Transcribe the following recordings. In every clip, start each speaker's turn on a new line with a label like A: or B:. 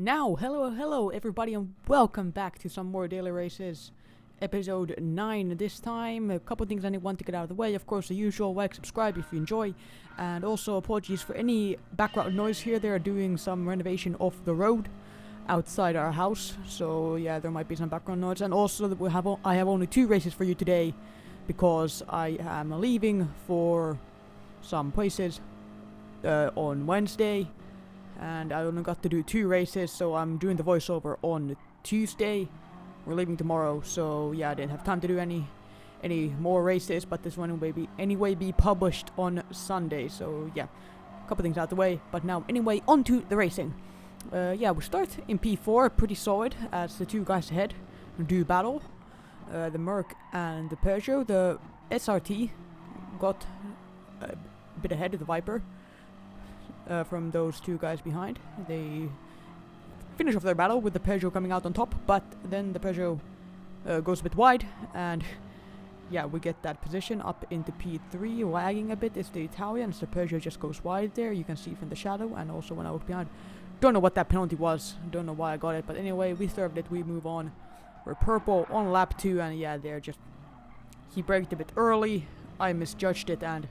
A: Now, hello everybody and welcome back to some more Daily Races. Episode 9 this time. A couple things I want to get out of the way. Of course, the usual, like, subscribe if you enjoy. And also apologies for any background noise here. They are doing some renovation of the road outside our house. So yeah, there might be some background noise. And also that I have only 2 races for you today because I am leaving for some places on Wednesday. And I only got to do 2 races, so I'm doing the voiceover on Tuesday. We're leaving tomorrow, so yeah, I didn't have time to do any more races, but this one will be published on Sunday. So yeah, a couple things out the way. But now, anyway, on to the racing. Yeah, we start in P4, pretty solid, as the 2 guys ahead do battle. The Merc and the Peugeot. The SRT got a bit ahead of the Viper. From those 2 guys behind. They finish off their battle with the Peugeot coming out on top, but then the Peugeot goes a bit wide, and yeah, we get that position up into P3. Lagging a bit is the Italians. The Peugeot just goes wide there, you can see from the shadow, and also when I look behind. Don't know what that penalty was, don't know why I got it, but anyway, we served it, we move on. We're purple on lap 2, and yeah, he braked a bit early, I misjudged it, and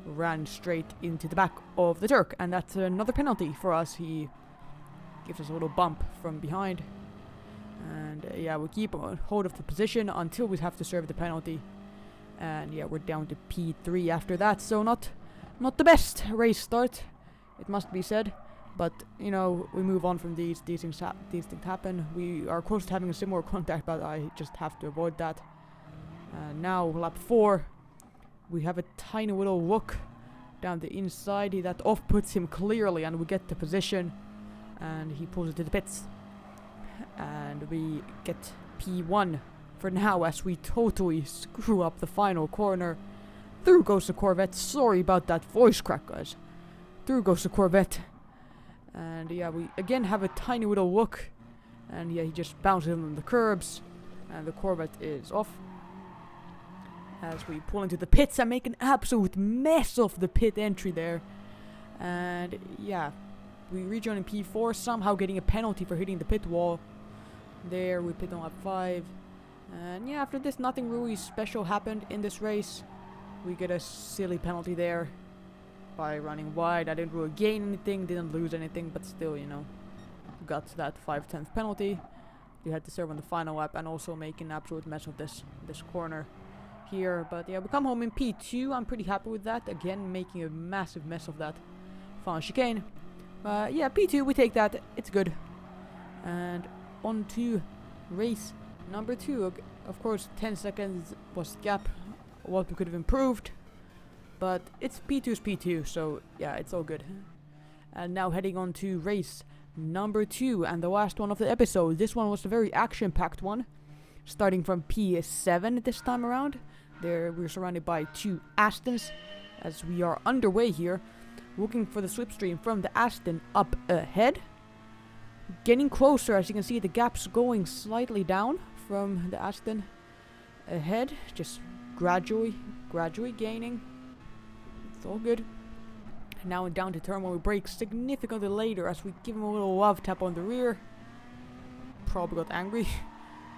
A: ran straight into the back of the Turk, and that's another penalty for us. He gives us a little bump from behind, and yeah, we keep hold of the position until we have to serve the penalty, and yeah, we're down to P3 after that. So not the best race start, it must be said, but you know, we move on from these things happen. We are close to having a similar contact, but I just have to avoid that. Now lap 4. We have a tiny little look down the inside. That off puts him clearly, and we get the position, and he pulls it to the pits. And we get P1 for now, as we totally screw up the final corner. Through goes the Corvette. Sorry about that voice crack, guys. Through goes the Corvette. And yeah, we again have a tiny little look, and yeah, he just bounces on the curbs, and the Corvette is off. As we pull into the pits and make an absolute mess of the pit entry there. And yeah, we rejoin in P4, somehow getting a penalty for hitting the pit wall. There, we pit on lap 5. And yeah, after this, nothing really special happened in this race. We get a silly penalty there by running wide. I didn't really gain anything, didn't lose anything, but still, you know, got that 5/10 penalty. We had to serve on the final lap and also make an absolute mess of this corner here. But yeah, we come home in P2. I'm pretty happy with that. Again, making a massive mess of that final chicane. Yeah, P2, we take that. It's good. And on to race number 2. Of course, 10 seconds was the gap. What we could have improved. But it's P2's P2, so yeah, it's all good. And now heading on to race number 2 and the last one of the episode. This one was a very action-packed one. Starting from P7 this time around. There we're surrounded by 2 Astons as we are underway here, looking for the slipstream from the Aston up ahead. Getting closer, as you can see, the gap's going slightly down from the Aston ahead, just gradually gaining. It's all good. And now down to turn where we brake significantly later as we give him a little love tap on the rear. Probably got angry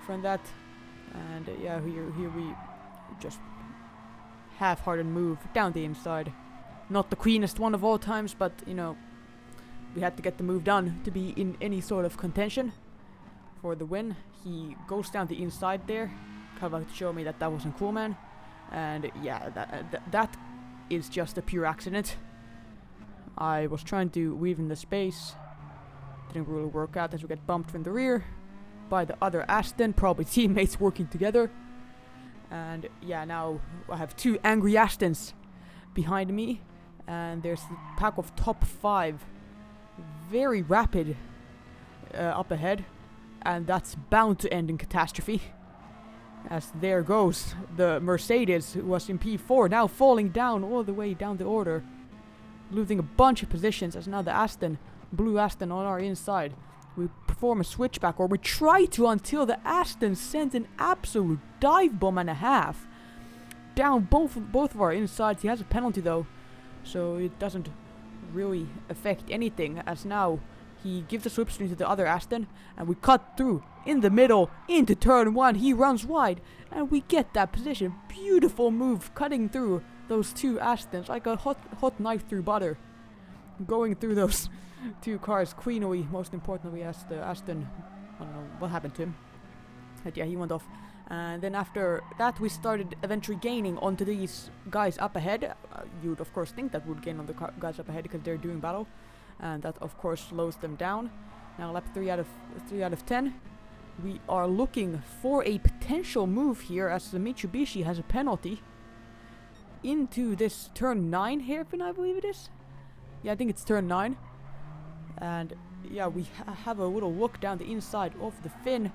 A: from that. And yeah, here we just half-hearted move down the inside. Not the cleanest one of all times, but you know, we had to get the move done to be in any sort of contention for the win. He goes down the inside there, kind of like to show me that wasn't cool, man. And yeah, that is just a pure accident. I was trying to weave in the space, didn't really work out as we get bumped from the rear by the other Aston, probably teammates working together. And yeah, now I have 2 angry Astons behind me, and there's the pack of top 5, very rapid up ahead, and that's bound to end in catastrophe. As there goes the Mercedes, who was in P4, now falling down all the way down the order, losing a bunch of positions, as now the blue Aston on our inside. We perform a switchback, or we try to, until the Aston sends an absolute dive bomb and a half down both of our insides. He has a penalty though, so it doesn't really affect anything, as now He gives the slipstream to the other Aston, and we cut through in the middle into turn 1. He runs wide, and we get that position. Beautiful move, cutting through those two Astons like a hot knife through butter. Going through those two cars. Queenoy, most importantly, as the Aston. I don't know what happened to him. But yeah, he went off. And then after that, we started eventually gaining onto these guys up ahead. You'd of course think that would gain on the guys up ahead because they're doing battle, and that of course slows them down. Now lap 3 out of 10. We are looking for a potential move here as the Mitsubishi has a penalty into this turn 9 hairpin, I believe it is. Yeah, I think it's turn 9. And yeah, we have a little look down the inside of the Finn.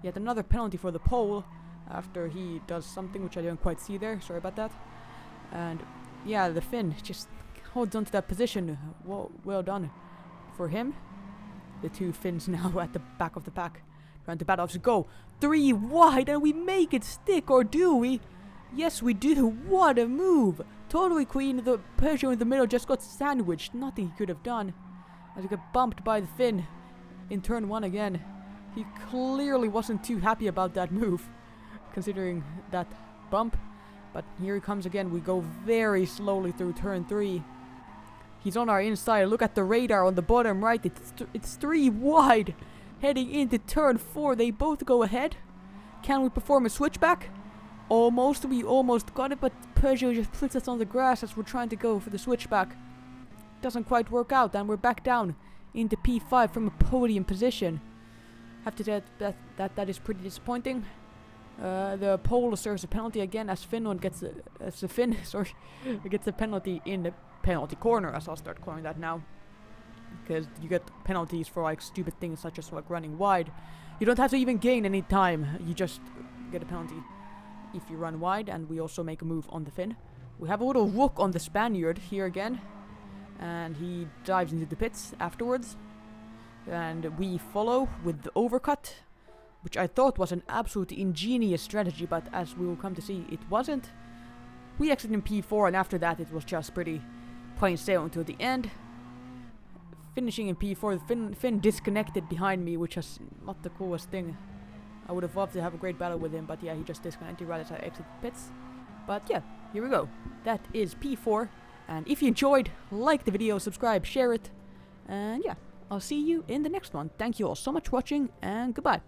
A: Yet another penalty for the pole after he does something which I didn't quite see there. Sorry about that. And yeah, the Finn just holds onto that position. Well done for him. The two Finns now at the back of the pack, trying to battle. So go 3 wide, and we make it stick, or do we? Yes, we do. What a move! Totally clean. The Peugeot in the middle just got sandwiched. Nothing he could have done. As he got bumped by the Finn in turn 1 again. He clearly wasn't too happy about that move, considering that bump. But here he comes again. We go very slowly through turn 3. He's on our inside. Look at the radar on the bottom right. It's 3 wide. Heading into turn 4. They both go ahead. Can we perform a switchback? Almost. We almost got it, but Peugeot just puts us on the grass as we're trying to go for the switchback. Doesn't quite work out, and we're back down into P5 from a podium position. Have to say that is pretty disappointing. The pole serves a penalty again as Finland gets gets a penalty in the penalty corner, as I'll start calling that now, because you get penalties for like stupid things such as like running wide. You don't have to even gain any time. You just get a penalty if you run wide, and we also make a move on the Finn. We have a little look on the Spaniard here again, and he dives into the pits afterwards. And we follow with the overcut, which I thought was an absolutely ingenious strategy, but as we will come to see, it wasn't. We exited in P4, and after that it was just pretty plain sailing until the end. Finishing in P4, the Finn disconnected behind me, which was not the coolest thing. I would have loved to have a great battle with him, but yeah, he just disconnected right as I exited the pits. But yeah, here we go. That is P4, and if you enjoyed, like the video, subscribe, share it, and yeah. I'll see you in the next one. Thank you all so much for watching, and goodbye.